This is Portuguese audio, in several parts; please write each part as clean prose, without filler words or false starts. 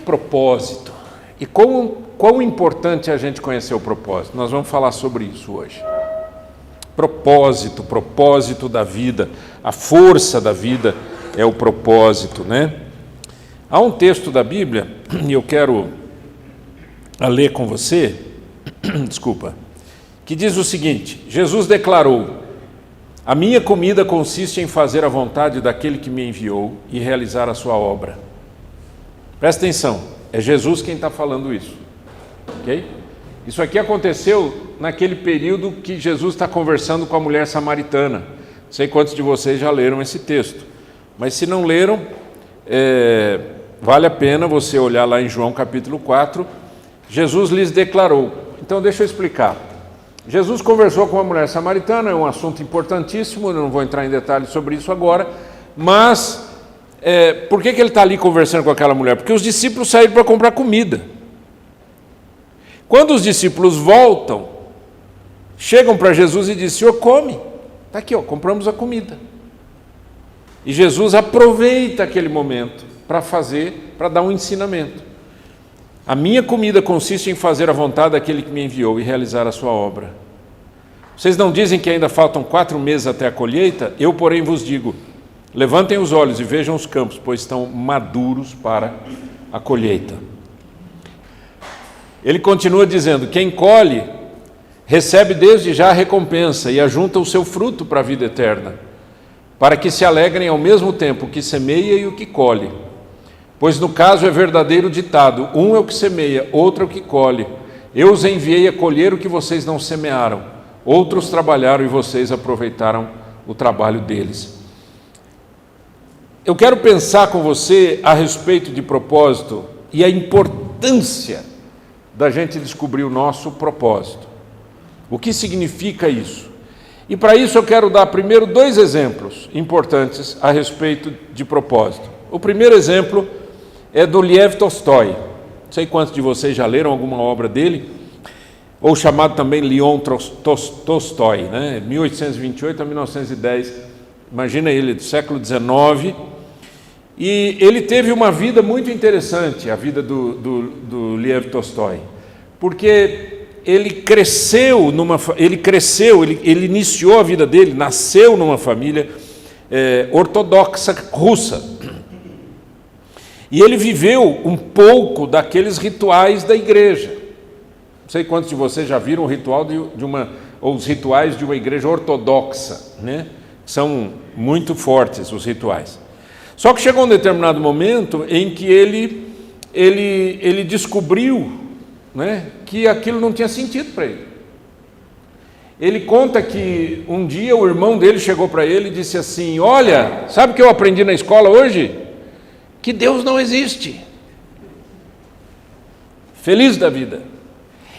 propósito. E quão importante é a gente conhecer o propósito. Nós vamos falar sobre isso hoje. Propósito da vida, a força da vida é o propósito, né? Há um texto da Bíblia, e eu quero ler com você, desculpa, que diz o seguinte: Jesus declarou: a minha comida consiste em fazer a vontade daquele que me enviou e realizar a sua obra. Presta atenção, é Jesus quem está falando isso, ok? Isso aqui aconteceu naquele período que Jesus está conversando com a mulher samaritana. Não sei quantos de vocês já leram esse texto, mas se não leram, vale a pena você olhar lá em João capítulo 4. Jesus lhes declarou. Então deixa eu explicar. Jesus conversou com a mulher samaritana, é um assunto importantíssimo, eu não vou entrar em detalhes sobre isso agora, mas por que ele está ali conversando com aquela mulher? Porque os discípulos saíram para comprar comida. Quando os discípulos voltam, chegam para Jesus e dizem: Senhor, come, está aqui, compramos a comida. E Jesus aproveita aquele momento para dar um ensinamento. A minha comida consiste em fazer a vontade daquele que me enviou e realizar a sua obra. Vocês não dizem que ainda faltam 4 meses até a colheita? Eu, porém, vos digo: levantem os olhos e vejam os campos, pois estão maduros para a colheita. Ele continua dizendo: quem colhe, recebe desde já a recompensa e ajunta o seu fruto para a vida eterna, para que se alegrem ao mesmo tempo o que semeia e o que colhe. Pois no caso é verdadeiro ditado: um é o que semeia, outro é o que colhe. Eu os enviei a colher o que vocês não semearam, outros trabalharam e vocês aproveitaram o trabalho deles. Eu quero pensar com você a respeito de propósito e a importância da gente descobrir o nosso propósito. O que significa isso? E para isso eu quero dar primeiro 2 exemplos importantes a respeito de propósito. O primeiro exemplo é do Lev Tolstói. Não sei quantos de vocês já leram alguma obra dele, ou chamado também Leon Tolstói, né? 1828 a 1910. Imagina ele, do século XIX. E ele teve uma vida muito interessante, a vida do Lev Tolstói, porque ele iniciou a vida dele, nasceu numa família ortodoxa russa. E ele viveu um pouco daqueles rituais da igreja. Não sei quantos de vocês já viram o ritual ou os rituais de uma igreja ortodoxa, né? São muito fortes os rituais. Só que chegou um determinado momento em que ele descobriu, né, que aquilo não tinha sentido para ele. Ele conta que um dia o irmão dele chegou para ele e disse assim: olha, sabe o que eu aprendi na escola hoje? Que Deus não existe. Feliz da vida.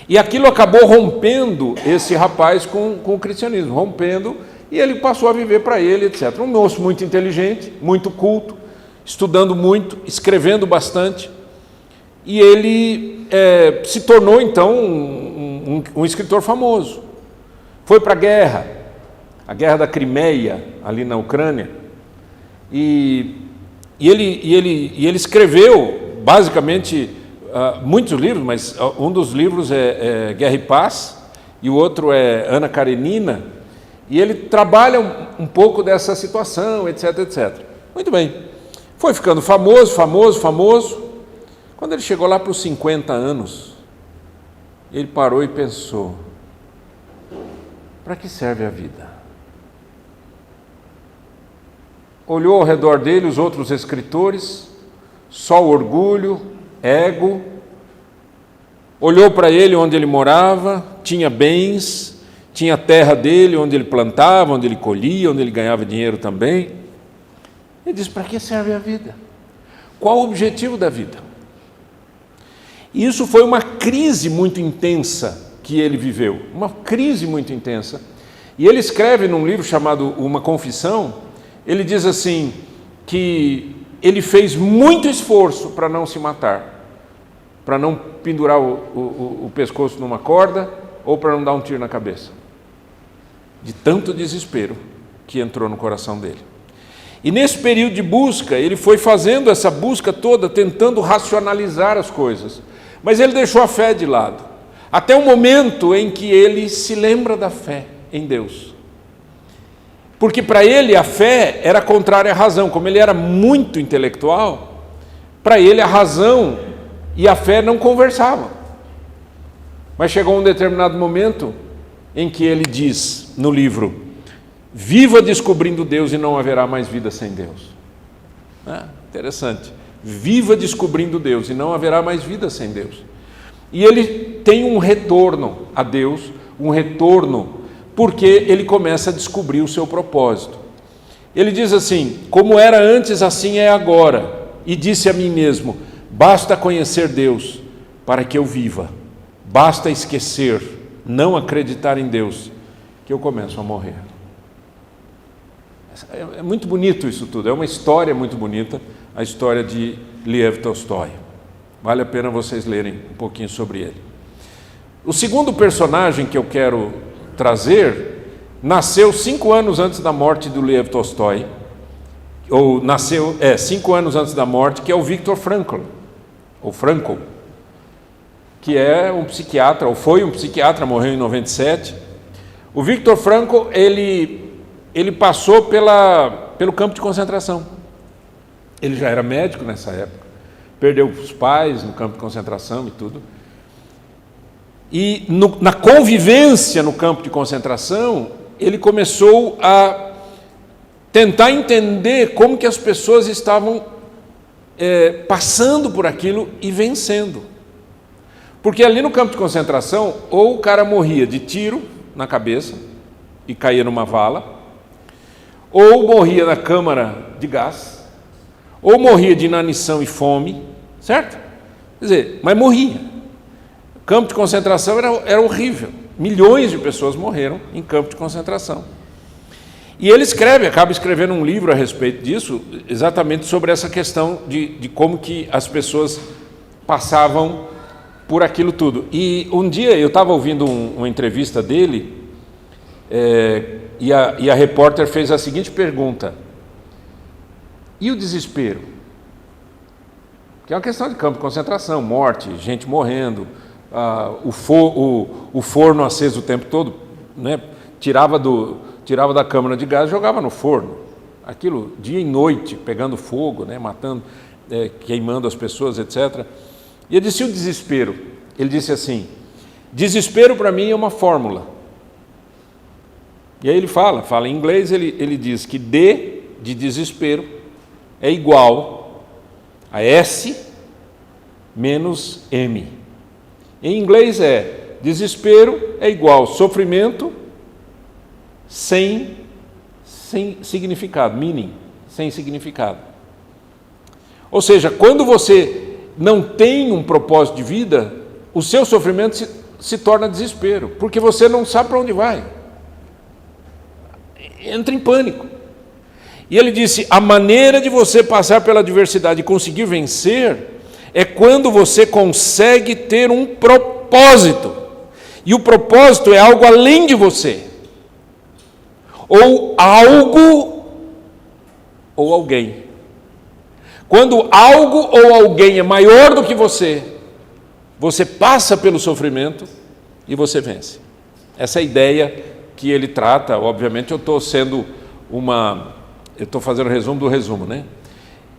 E aquilo acabou rompendo esse rapaz com o cristianismo, e ele passou a viver para ele, etc. Um moço muito inteligente, muito culto, estudando muito, escrevendo bastante, e ele se tornou então um escritor famoso. Foi para a guerra da Crimeia, ali na Ucrânia, e ele escreveu basicamente muitos livros, mas um dos livros é Guerra e Paz, e o outro é Ana Karenina. E ele trabalha um pouco dessa situação, etc, etc. Muito bem. Foi ficando famoso. Quando ele chegou lá para os 50 anos, ele parou e pensou: para que serve a vida? Olhou ao redor dele os outros escritores, só orgulho, ego. Olhou para ele onde ele morava, tinha bens, tinha a terra dele, onde ele plantava, onde ele colhia, onde ele ganhava dinheiro também. Ele disse: para que serve a vida? Qual o objetivo da vida? E isso foi uma crise muito intensa que ele viveu, uma crise muito intensa. E ele escreve num livro chamado Uma Confissão, ele diz assim, que ele fez muito esforço para não se matar, para não pendurar o pescoço numa corda, ou para não dar um tiro na cabeça, de tanto desespero que entrou no coração dele. E nesse período de busca, ele foi fazendo essa busca toda, tentando racionalizar as coisas. Mas ele deixou a fé de lado, até o momento em que ele se lembra da fé em Deus. Porque para ele a fé era contrária à razão. Como ele era muito intelectual, para ele a razão e a fé não conversavam. Mas chegou um determinado momento em que ele diz no livro: viva descobrindo Deus e não haverá mais vida sem Deus. Interessante. Viva descobrindo Deus e não haverá mais vida sem Deus. E ele tem um retorno a Deus, um retorno porque ele começa a descobrir o seu propósito. Ele diz assim: como era antes, assim é agora. E disse a mim mesmo: basta conhecer Deus para que eu viva. Basta esquecer, não acreditar em Deus, que eu começo a morrer. É muito bonito isso tudo, é uma história muito bonita, a história de Lev Tolstói. Vale a pena vocês lerem um pouquinho sobre ele. O segundo personagem que eu quero trazer nasceu 5 anos antes da morte do Lev Tolstói, ou nasceu 5 anos antes da morte, que é o Viktor Frankl, ou Frankl, que é um psiquiatra, ou foi um psiquiatra, morreu em 97. O Viktor Frankl, ele passou pelo campo de concentração. Ele já era médico nessa época, perdeu os pais no campo de concentração e tudo. E na convivência no campo de concentração, ele começou a tentar entender como que as pessoas estavam passando por aquilo e vencendo. Porque ali no campo de concentração, ou o cara morria de tiro na cabeça e caía numa vala, ou morria na câmara de gás, ou morria de inanição e fome, certo? Quer dizer, mas morria. O campo de concentração era horrível. Milhões de pessoas morreram em campo de concentração. E ele acaba escrevendo um livro a respeito disso, exatamente sobre essa questão de como que as pessoas passavam por aquilo tudo. E um dia eu estava ouvindo uma entrevista dele, e a repórter fez a seguinte pergunta: e o desespero? Que é uma questão de campo de concentração, morte, gente morrendo, o forno aceso o tempo todo, né? Tirava da câmara de gás e jogava no forno. Aquilo dia e noite, pegando fogo, né? Matando, queimando as pessoas, etc. E ele disse: o desespero. Ele disse assim: desespero para mim é uma fórmula. E aí ele fala em inglês, ele diz que D de desespero é igual a S menos M. Em inglês desespero é igual sofrimento sem significado, meaning, sem significado. Ou seja, quando você não tem um propósito de vida, o seu sofrimento se torna desespero, porque você não sabe para onde vai. Entra em pânico. E ele disse: a maneira de você passar pela adversidade e conseguir vencer é quando você consegue ter um propósito. E o propósito é algo além de você. Ou algo ou alguém. Quando algo ou alguém é maior do que você, você passa pelo sofrimento e você vence. Essa é a ideia que ele trata. Obviamente eu estou fazendo resumo do resumo, né?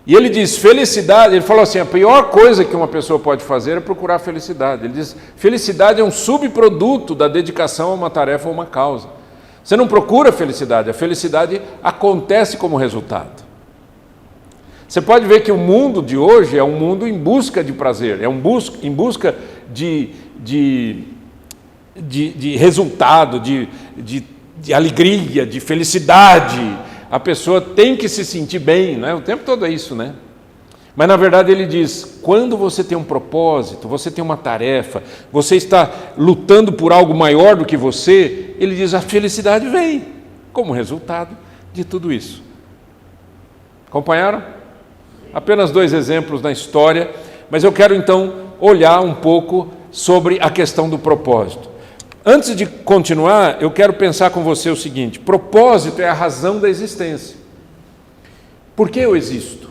E ele diz: felicidade, ele falou assim, a pior coisa que uma pessoa pode fazer é procurar felicidade. Ele diz: felicidade é um subproduto da dedicação a uma tarefa ou uma causa. Você não procura felicidade, a felicidade acontece como resultado. Você pode ver que o mundo de hoje é um mundo em busca de prazer, em busca de resultado, de alegria, de felicidade. A pessoa tem que se sentir bem, né? O tempo todo é isso, né? Mas na verdade ele diz: quando você tem um propósito, você tem uma tarefa, você está lutando por algo maior do que você, ele diz: a felicidade vem como resultado de tudo isso. Acompanharam? Apenas 2 exemplos na história, mas eu quero então olhar um pouco sobre a questão do propósito. Antes de continuar, eu quero pensar com você o seguinte: propósito é a razão da existência. Por que eu existo?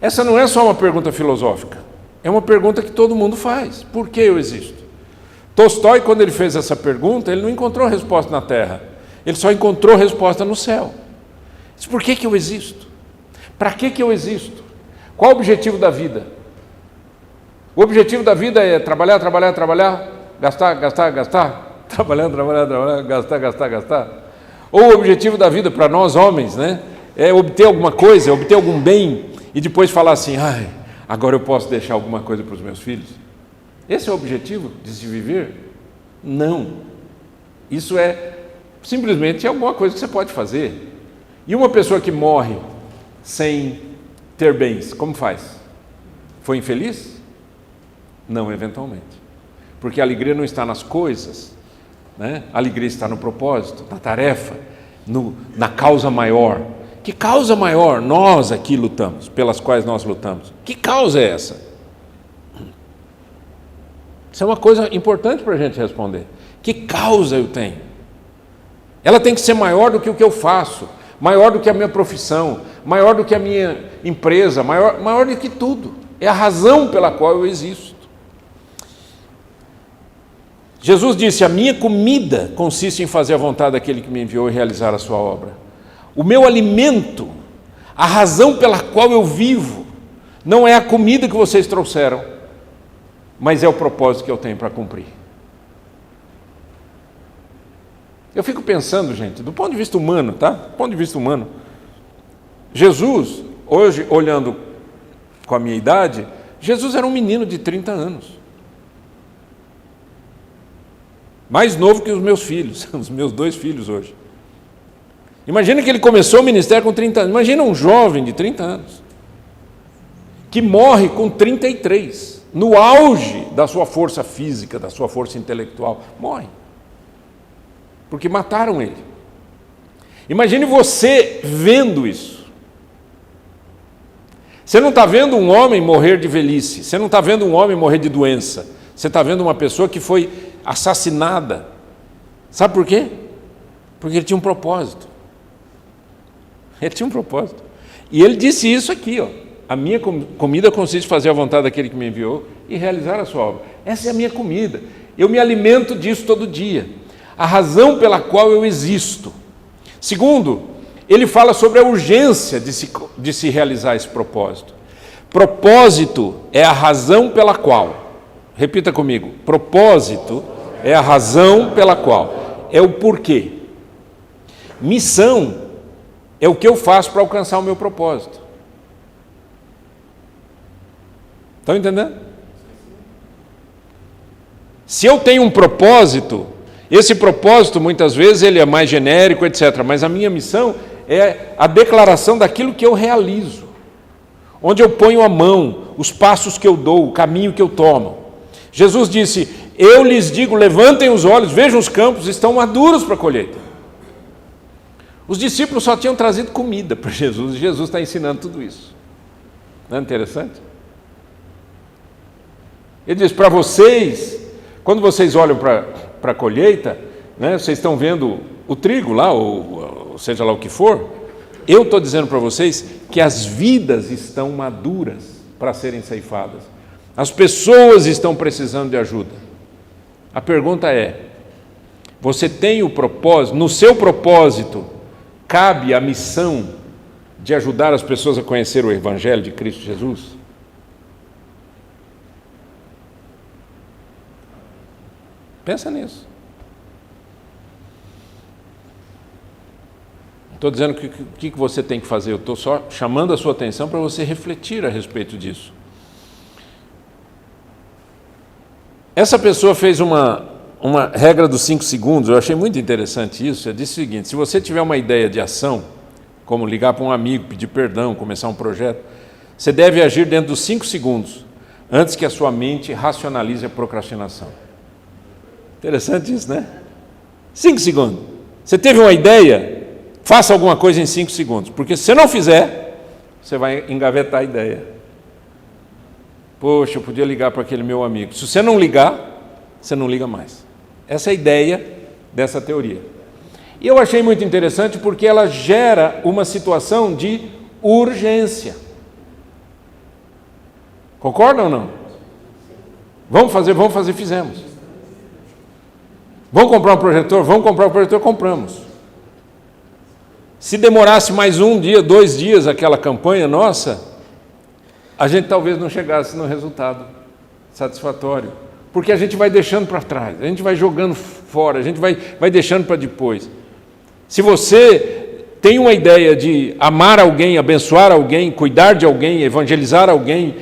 Essa não é só uma pergunta filosófica, é uma pergunta que todo mundo faz. Por que eu existo? Tolstói, quando ele fez essa pergunta, ele não encontrou resposta na Terra, ele só encontrou resposta no céu. Diz, por que eu existo? Para que eu existo? Qual o objetivo da vida? O objetivo da vida é trabalhar, trabalhar, trabalhar, gastar, gastar, gastar, trabalhar, trabalhar, trabalhar, gastar, gastar, gastar. Ou o objetivo da vida para nós homens, né, é obter alguma coisa, obter algum bem e depois falar assim, ai, agora eu posso deixar alguma coisa para os meus filhos? Esse é o objetivo de se viver? Não. Isso é simplesmente alguma coisa que você pode fazer. E uma pessoa que morre sem ter bens, como faz? Foi infeliz? Não, eventualmente. Porque a alegria não está nas coisas, né? A alegria está no propósito, na tarefa, na causa maior. Que causa maior nós aqui lutamos, pelas quais nós lutamos? Que causa é essa? Isso é uma coisa importante para a gente responder. Que causa eu tenho? Ela tem que ser maior do que o que eu faço, maior do que a minha profissão, maior do que a minha empresa, maior do que tudo. É a razão pela qual eu existo. Jesus disse, a minha comida consiste em fazer a vontade daquele que me enviou e realizar a sua obra. O meu alimento, a razão pela qual eu vivo, não é a comida que vocês trouxeram, mas é o propósito que eu tenho para cumprir. Eu fico pensando, gente, do ponto de vista humano, tá? Do ponto de vista humano, Jesus, hoje, olhando com a minha idade, Jesus era um menino de 30 anos. Mais novo que os meus filhos, os meus 2 filhos hoje. Imagina que ele começou o ministério com 30 anos. Imagina um jovem de 30 anos, que morre com 33, no auge da sua força física, da sua força intelectual. Morre. Porque mataram ele. Imagine você vendo isso. Você não está vendo um homem morrer de velhice, você não está vendo um homem morrer de doença, você está vendo uma pessoa que foi assassinada. Sabe por quê? Porque ele tinha um propósito. Ele tinha um propósito. E ele disse isso aqui, ó. A minha comida consiste em fazer a vontade daquele que me enviou e realizar a sua obra. Essa é a minha comida. Eu me alimento disso todo dia. A razão pela qual eu existo. Segundo, ele fala sobre a urgência de se realizar esse propósito. Propósito é a razão pela qual. Repita comigo. Propósito é a razão pela qual. É o porquê. Missão é o que eu faço para alcançar o meu propósito. Estão entendendo? Se eu tenho um propósito, esse propósito muitas vezes ele é mais genérico, etc. Mas a minha missão é a declaração daquilo que eu realizo. Onde eu ponho a mão, os passos que eu dou, o caminho que eu tomo. Jesus disse, eu lhes digo, levantem os olhos, vejam os campos, estão maduros para a colheita. Os discípulos só tinham trazido comida para Jesus, e Jesus está ensinando tudo isso. Não é interessante? Ele diz, para vocês, quando vocês olham para a colheita, né, vocês estão vendo o trigo lá, ou seja lá o que for, eu estou dizendo para vocês que as vidas estão maduras para serem ceifadas. As pessoas estão precisando de ajuda. A pergunta é, você tem o propósito, no seu propósito, cabe a missão de ajudar as pessoas a conhecer o Evangelho de Cristo Jesus? Pensa nisso. Estou dizendo o que você tem que fazer, eu estou só chamando a sua atenção para você refletir a respeito disso. Essa pessoa fez uma regra dos 5 segundos, eu achei muito interessante isso. Ela disse o seguinte, se você tiver uma ideia de ação, como ligar para um amigo, pedir perdão, começar um projeto, você deve agir dentro dos 5 segundos, antes que a sua mente racionalize a procrastinação. Interessante isso, né? 5 segundos. Você teve uma ideia, faça alguma coisa em 5 segundos, porque se você não fizer, você vai engavetar a ideia. Poxa, eu podia ligar para aquele meu amigo. Se você não ligar, você não liga mais. Essa é a ideia dessa teoria. E eu achei muito interessante porque ela gera uma situação de urgência. Concordam ou não? Vamos fazer, fizemos. Vamos comprar um projetor, compramos. Se demorasse mais um dia, 2 dias aquela campanha nossa, a gente talvez não chegasse no resultado satisfatório, porque a gente vai deixando para trás, a gente vai jogando fora, a gente vai deixando para depois. Se você tem uma ideia de amar alguém, abençoar alguém, cuidar de alguém, evangelizar alguém,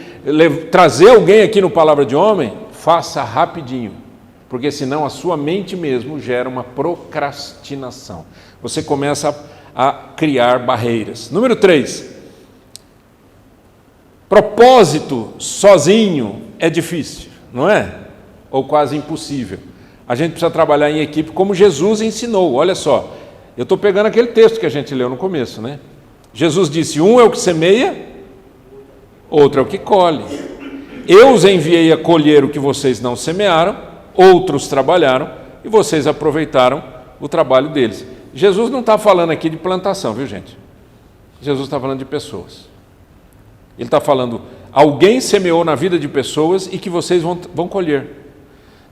trazer alguém aqui no Palavra de Homem, faça rapidinho, porque senão a sua mente mesmo gera uma procrastinação. Você começa a criar barreiras. Número 3, propósito sozinho é difícil, não é? Ou quase impossível. A gente precisa trabalhar em equipe como Jesus ensinou. Olha só, eu estou pegando aquele texto que a gente leu no começo, né? Jesus disse, um é o que semeia, outro é o que colhe. Eu os enviei a colher o que vocês não semearam, outros trabalharam e vocês aproveitaram o trabalho deles. Jesus não está falando aqui de plantação, viu, gente? Jesus está falando de pessoas. Ele está falando, alguém semeou na vida de pessoas e que vocês vão colher.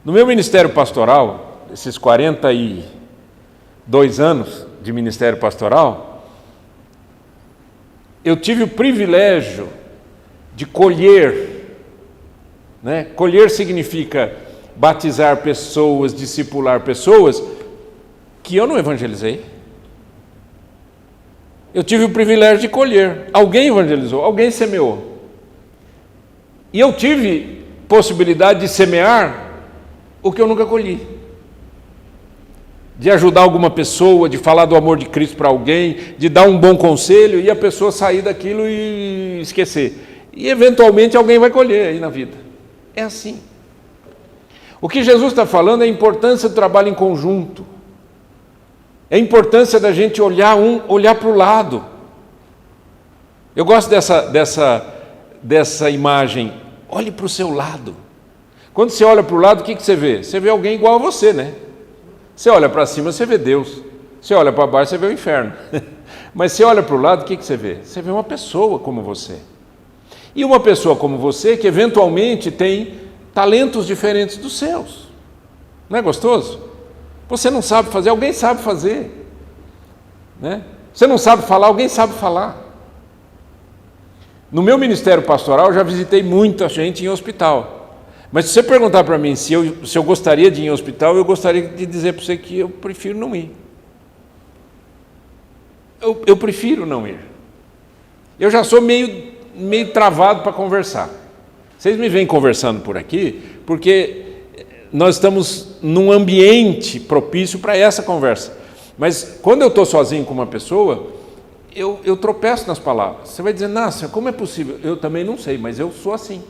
No meu ministério pastoral, esses 42 anos de ministério pastoral, eu tive o privilégio de colher, né? Colher significa batizar pessoas, discipular pessoas que eu não evangelizei. Eu tive o privilégio de colher. Alguém evangelizou, alguém semeou. E eu tive possibilidade de semear o que eu nunca colhi. De ajudar alguma pessoa, de falar do amor de Cristo para alguém, de dar um bom conselho e a pessoa sair daquilo e esquecer. E eventualmente alguém vai colher aí na vida. É assim. O que Jesus está falando é a importância do trabalho em conjunto. É a importância da gente olhar para o lado. Eu gosto dessa imagem. Olhe para o seu lado. Quando você olha para o lado, o que você vê? Você vê alguém igual a você, né? Você olha para cima, você vê Deus. Você olha para baixo, você vê o inferno. Mas você olha para o lado, o que você vê? Você vê uma pessoa como você. E uma pessoa como você que eventualmente tem talentos diferentes dos seus. Não é gostoso? Você não sabe fazer, alguém sabe fazer, né? Você não sabe falar, alguém sabe falar. No meu ministério pastoral, eu já visitei muita gente em hospital. Mas se você perguntar para mim se eu gostaria de ir em hospital, eu gostaria de dizer para você que eu prefiro não ir. Eu prefiro não ir. Eu já sou meio travado para conversar. Vocês me vêm conversando por aqui, porque nós estamos num ambiente propício para essa conversa. Mas quando eu estou sozinho com uma pessoa, eu tropeço nas palavras. Você vai dizer, nossa, como é possível? Eu também não sei, mas eu sou assim.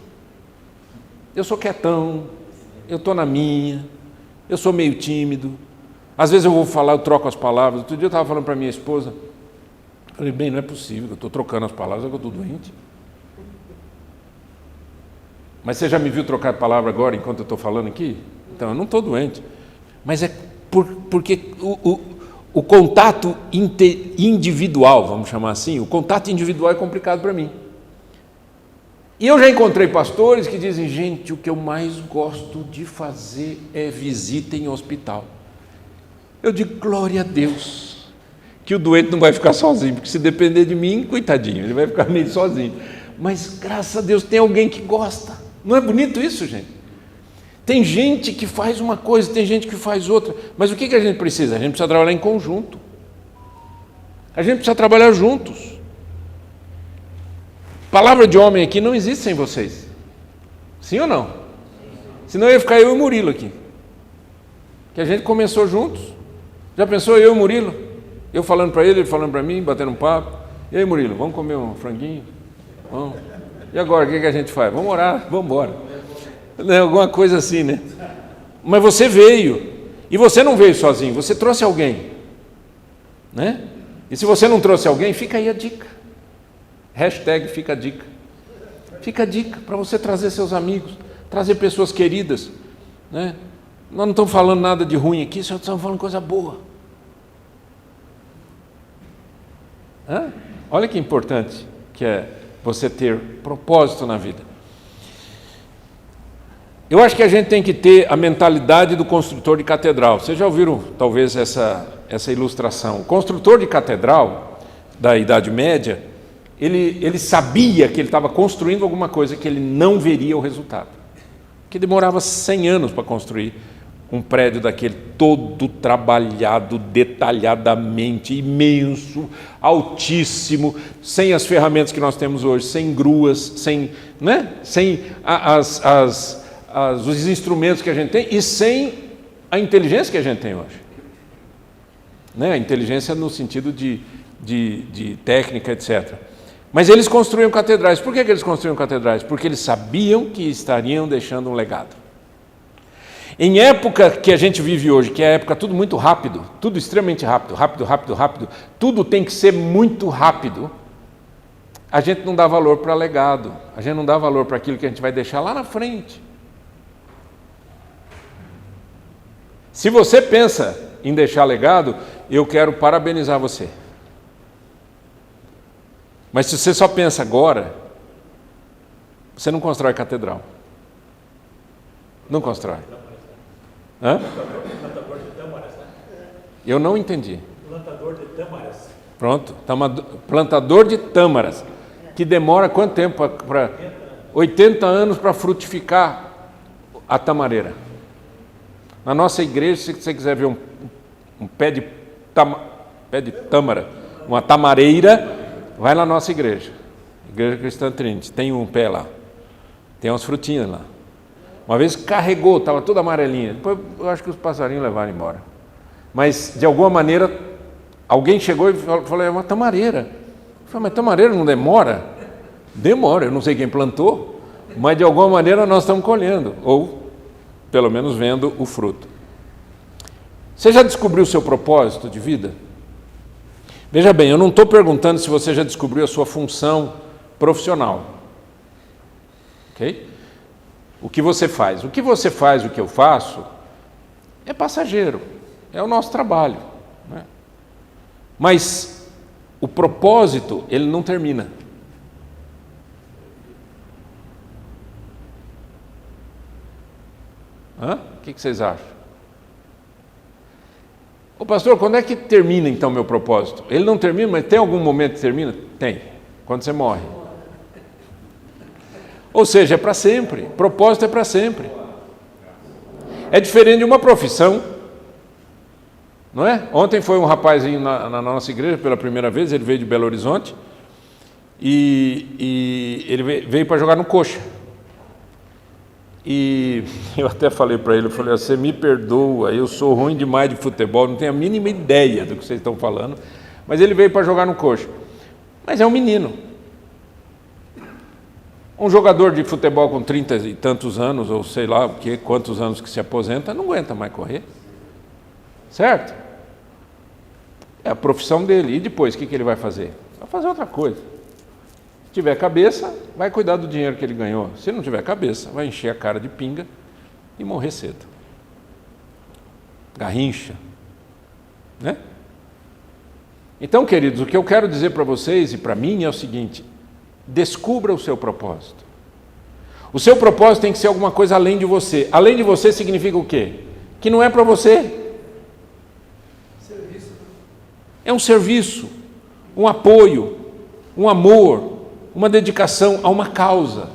Eu sou quietão, eu estou na minha, eu sou meio tímido. Às vezes eu vou falar, eu troco as palavras. Outro dia eu estava falando para minha esposa, falei, bem, não é possível, eu estou trocando as palavras, é que eu estou doente. Mas você já me viu trocar de palavra agora, enquanto eu estou falando aqui? Então, eu não estou doente. Mas é porque o contato individual, vamos chamar assim, o contato individual é complicado para mim. E eu já encontrei pastores que dizem, gente, o que eu mais gosto de fazer é visita em hospital. Eu digo, glória a Deus, que o doente não vai ficar sozinho, porque se depender de mim, coitadinho, ele vai ficar meio sozinho. Mas, graças a Deus, tem alguém que gosta. Não é bonito isso, gente? Tem gente que faz uma coisa, tem gente que faz outra. Mas o que a gente precisa? A gente precisa trabalhar em conjunto. A gente precisa trabalhar juntos. Palavra de homem aqui não existe sem vocês. Sim ou não? Senão ia ficar eu e o Murilo aqui. Que a gente começou juntos. Já pensou eu e o Murilo? Eu falando para ele falando para mim, batendo um papo. E aí, Murilo, vamos comer um franguinho? Vamos. E agora, o que a gente faz? Vamos orar, vamos embora. Alguma coisa assim, né? Mas você veio. E você não veio sozinho, você trouxe alguém. Né? E se você não trouxe alguém, fica aí a dica. Hashtag fica a dica. Fica a dica para você trazer seus amigos, trazer pessoas queridas. Né? Nós não estamos falando nada de ruim aqui, só estamos falando coisa boa. Olha que importante que é você ter propósito na vida. Eu acho que a gente tem que ter a mentalidade do construtor de catedral. Vocês já ouviram, talvez, essa ilustração. O construtor de catedral da Idade Média, ele sabia que ele estava construindo alguma coisa que ele não veria o resultado. Que demorava 100 anos para construir um prédio daquele, todo trabalhado, detalhadamente, imenso, altíssimo, sem as ferramentas que nós temos hoje, sem gruas, sem os instrumentos que a gente tem e sem a inteligência que a gente tem hoje. A inteligência no sentido de técnica, etc. Mas eles construíam catedrais. Por que eles construíam catedrais? Porque eles sabiam que estariam deixando um legado. Em época que a gente vive hoje, que é a época tudo muito rápido, tudo extremamente rápido, tudo tem que ser muito rápido, a gente não dá valor para legado, a gente não dá valor para aquilo que a gente vai deixar lá na frente. Se você pensa em deixar legado, eu quero parabenizar você. Mas se você só pensa agora, você não constrói catedral. Não constrói. Plantador de tâmaras, né? Eu não entendi. Plantador de tâmaras. Pronto, plantador de tâmaras, que demora quanto tempo? 80 anos para frutificar a tamareira. Na nossa igreja, se você quiser ver um pé de tâmara, uma tamareira, vai na nossa igreja, Igreja Cristã Trinity, tem um pé lá, tem umas frutinhas lá. Uma vez carregou, estava toda amarelinha, depois eu acho que os passarinhos levaram embora. Mas, de alguma maneira, alguém chegou e falou, é uma tamareira. Eu falei, mas tamareira não demora? Demora, eu não sei quem plantou, mas de alguma maneira nós estamos colhendo, ou pelo menos vendo o fruto. Você já descobriu o seu propósito de vida? Veja bem, eu não estou perguntando se você já descobriu a sua função profissional. Ok? O que você faz? O que você faz, o que eu faço, é passageiro, é o nosso trabalho. Né? Mas o propósito, ele não termina. O que vocês acham? Ô pastor, quando é que termina então meu propósito? Ele não termina, mas tem algum momento que termina? Tem, quando você morre. Ou seja, é para sempre, propósito é para sempre. É diferente de uma profissão, não é? Ontem foi um rapazinho na nossa igreja pela primeira vez, ele veio de Belo Horizonte, e ele veio para jogar no Coxa. E eu até falei para ele, você me perdoa, eu sou ruim demais de futebol, não tenho a mínima ideia do que vocês estão falando, mas ele veio para jogar no Coxa. Mas é um menino. Um jogador de futebol com 30 e tantos anos, ou sei lá quantos anos que se aposenta, não aguenta mais correr. Certo? É a profissão dele. E depois, o que ele vai fazer? Vai fazer outra coisa. Se tiver cabeça, vai cuidar do dinheiro que ele ganhou. Se não tiver cabeça, vai encher a cara de pinga e morrer cedo. Garrincha. Né? Então, queridos, o que eu quero dizer para vocês e para mim é o seguinte: descubra o seu propósito. O seu propósito tem que ser alguma coisa além de você. Além de você significa o quê? Que não é para você. É um serviço, um apoio, um amor, uma dedicação a uma causa.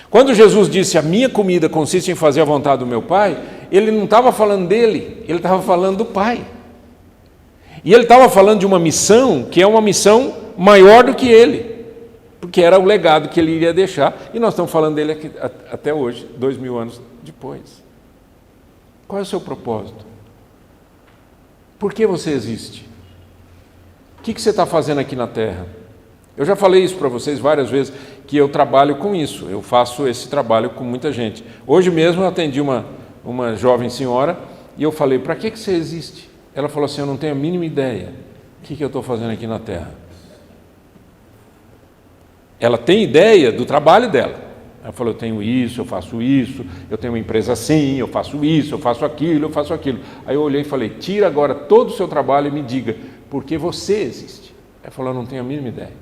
Quando Jesus disse, a minha comida consiste em fazer a vontade do meu Pai, ele não estava falando dele, ele estava falando do Pai. E ele estava falando de uma missão que é uma missão maior do que ele, porque era o legado que ele iria deixar, e nós estamos falando dele aqui, até hoje, 2000 anos depois. Qual é o seu propósito? Por que você existe? O que você está fazendo aqui na Terra? Eu já falei isso para vocês várias vezes, que eu trabalho com isso, eu faço esse trabalho com muita gente. Hoje mesmo eu atendi uma jovem senhora, e eu falei, para que você existe? Ela falou assim, eu não tenho a mínima ideia, o que eu estou fazendo aqui na Terra? Ela tem ideia do trabalho dela. Ela falou, eu tenho isso, eu faço isso, eu tenho uma empresa assim, eu faço isso, eu faço aquilo, eu faço aquilo. Aí eu olhei e falei, tira agora todo o seu trabalho e me diga, porque você existe. Ele falou, não tenho a mínima ideia.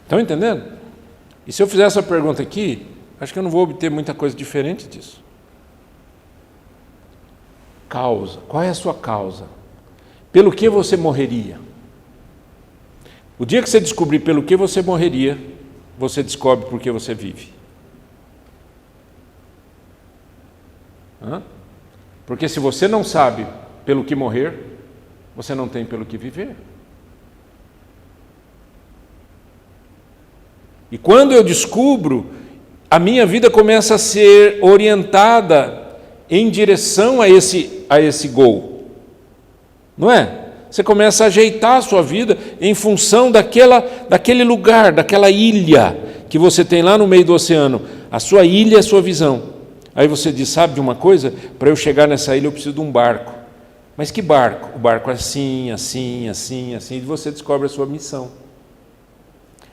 Estão entendendo? E se eu fizer essa pergunta aqui, acho que eu não vou obter muita coisa diferente disso. Causa. Qual é a sua causa? Pelo que você morreria? O dia que você descobrir pelo que você morreria, você descobre por que você vive. Porque se você não sabe pelo que morrer, você não tem pelo que viver. E quando eu descubro, a minha vida começa a ser orientada em direção a esse goal. Não é? Você começa a ajeitar a sua vida em função daquele lugar, daquela ilha que você tem lá no meio do oceano. A sua ilha é a sua visão. Aí você diz, sabe de uma coisa? Para eu chegar nessa ilha eu preciso de um barco. Mas que barco? O barco é assim, assim, assim, assim. E você descobre a sua missão.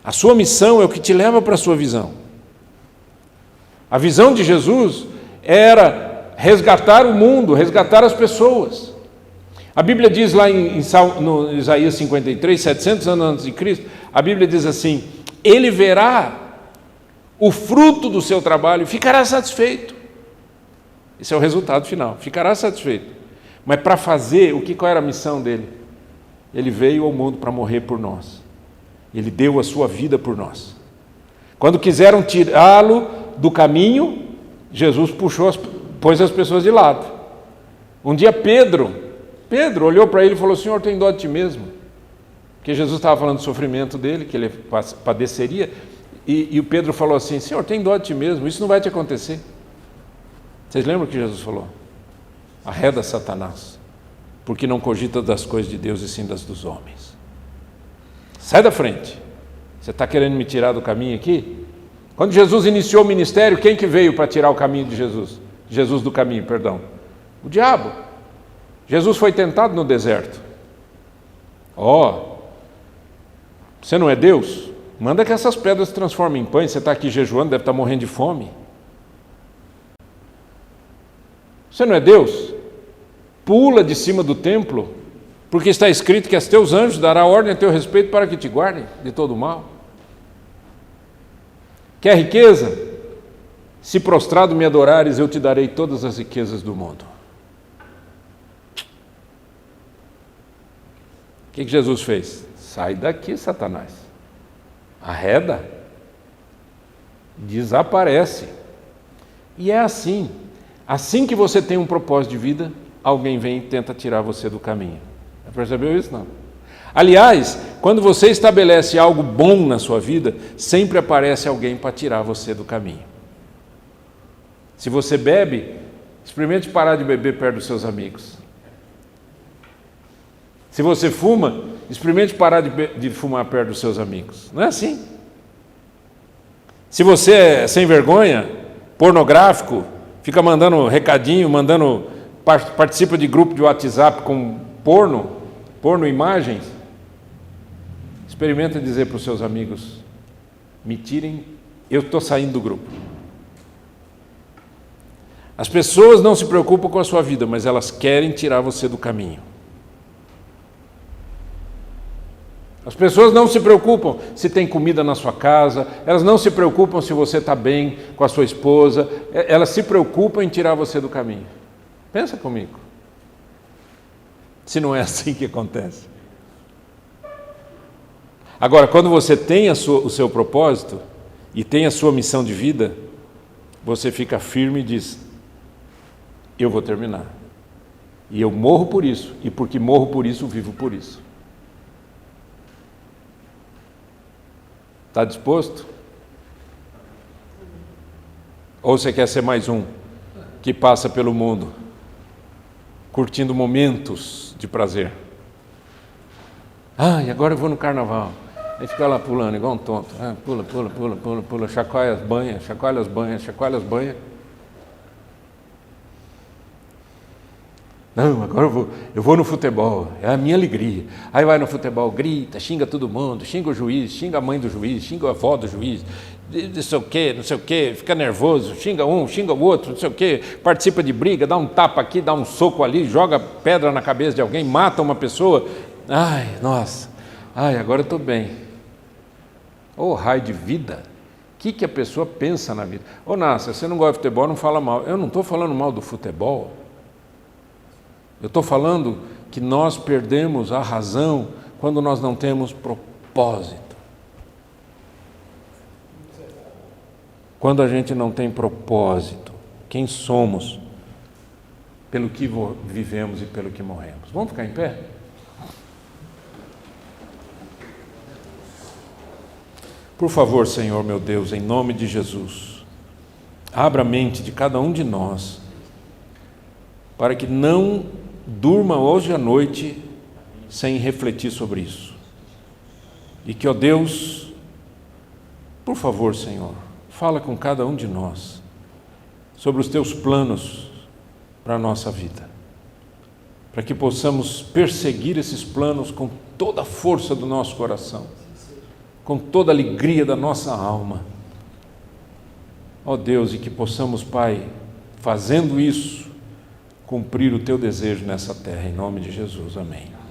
A sua missão é o que te leva para a sua visão. A visão de Jesus era resgatar o mundo, resgatar as pessoas. A Bíblia diz lá no Isaías 53, 700 anos antes de Cristo, a Bíblia diz assim, ele verá o fruto do seu trabalho e ficará satisfeito. Esse é o resultado final, ficará satisfeito. Mas para fazer, qual era a missão dele? Ele veio ao mundo para morrer por nós. Ele deu a sua vida por nós. Quando quiseram tirá-lo do caminho, Jesus pôs as pessoas de lado. Um dia Pedro olhou para ele e falou, Senhor, tem dó de ti mesmo? Porque Jesus estava falando do sofrimento dele, que ele padeceria, e o Pedro falou assim, Senhor, tem dó de ti mesmo, isso não vai te acontecer. Vocês lembram o que Jesus falou? Arreda Satanás, porque não cogita das coisas de Deus e sim das dos homens. Sai da frente. Você está querendo me tirar do caminho aqui? Quando Jesus iniciou o ministério, quem que veio para tirar o caminho de Jesus? Jesus do caminho, perdão. O diabo. Jesus foi tentado no deserto. Você não é Deus? Manda que essas pedras se transformem em pães. Você está aqui jejuando, deve estar morrendo de fome. Você não é Deus? Pula de cima do templo, porque está escrito que aos teus anjos dará ordem a teu respeito para que te guardem de todo mal. Quer riqueza? Se prostrado me adorares, eu te darei todas as riquezas do mundo. O que Jesus fez? Sai daqui, Satanás. Arreda. Desaparece. E é assim. Assim que você tem um propósito de vida, alguém vem e tenta tirar você do caminho. Já percebeu isso? Não. Aliás, quando você estabelece algo bom na sua vida, sempre aparece alguém para tirar você do caminho. Se você bebe, experimente parar de beber perto dos seus amigos. Se você fuma, experimente parar de fumar perto dos seus amigos. Não é assim? Se você é sem vergonha, pornográfico, fica mandando recadinho, participa de grupo de WhatsApp com porno imagens, experimenta dizer para os seus amigos, me tirem, eu estou saindo do grupo. As pessoas não se preocupam com a sua vida, mas elas querem tirar você do caminho. As pessoas não se preocupam se tem comida na sua casa, elas não se preocupam se você está bem com a sua esposa, elas se preocupam em tirar você do caminho. Pensa comigo. Se não é assim que acontece. Agora, quando você tem o seu propósito e tem a sua missão de vida, você fica firme e diz, eu vou terminar. E eu morro por isso, e porque morro por isso, vivo por isso. Está disposto? Ou você quer ser mais um que passa pelo mundo, curtindo momentos de prazer? E agora eu vou no carnaval. Aí fica lá pulando, igual um tonto. Pula, chacoalha as banhas. Não, agora eu vou no futebol, é a minha alegria. Aí vai no futebol, grita, xinga todo mundo, xinga o juiz, xinga a mãe do juiz, xinga a avó do juiz, não sei o quê, fica nervoso, xinga um, xinga o outro, não sei o quê, participa de briga, dá um tapa aqui, dá um soco ali, joga pedra na cabeça de alguém, mata uma pessoa. Ai, nossa, agora eu estou bem. Raio de vida. O que a pessoa pensa na vida? Nácia, você não gosta de futebol, não fala mal. Eu não estou falando mal do futebol. Eu estou falando que nós perdemos a razão quando nós não temos propósito. Quando a gente não tem propósito, quem somos, pelo que vivemos e pelo que morremos. Vamos ficar em pé? Por favor, Senhor meu Deus, em nome de Jesus, abra a mente de cada um de nós, para que não durma hoje à noite sem refletir sobre isso. E que, ó Deus, por favor, Senhor, fala com cada um de nós sobre os teus planos para a nossa vida, para que possamos perseguir esses planos com toda a força do nosso coração, com toda a alegria da nossa alma. Ó Deus, e que possamos, Pai, fazendo isso, cumprir o teu desejo nessa terra, em nome de Jesus. Amém.